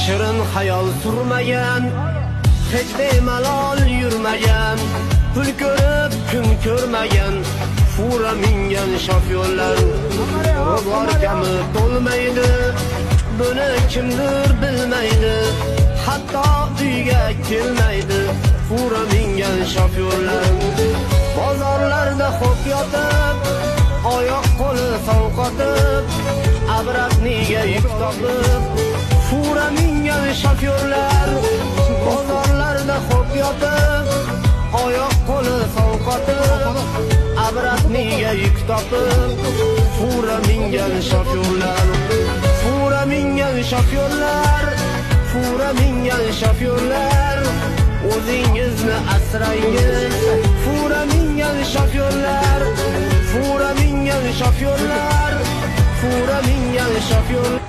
shirin hayol surmagan, hech bemalol yurmagan, pul ko'rib kun ko'rmagan, fura mingan shofyorlar ro'zg'or kami to'lmaydi, buni kimdir bilmaydi, hatto uyga kelmaydi, fura mingan shofyorlar bozorlarda xo'p yotib, oyoq qo'li sovqotib, abraqniga yuk topib, fura mingan shofyorlar bozorlarda xo'p yotib, oyoq qo'li sovqotib, abraqniga yuk topib, fura mingan shofyorlar, fura mingan shofyorlar, fura mingan shofyorlar, o'zingizni asrangiz, fura mingan shofyorlar, fura mingan shofyorlar, fura mingan shofyorlar.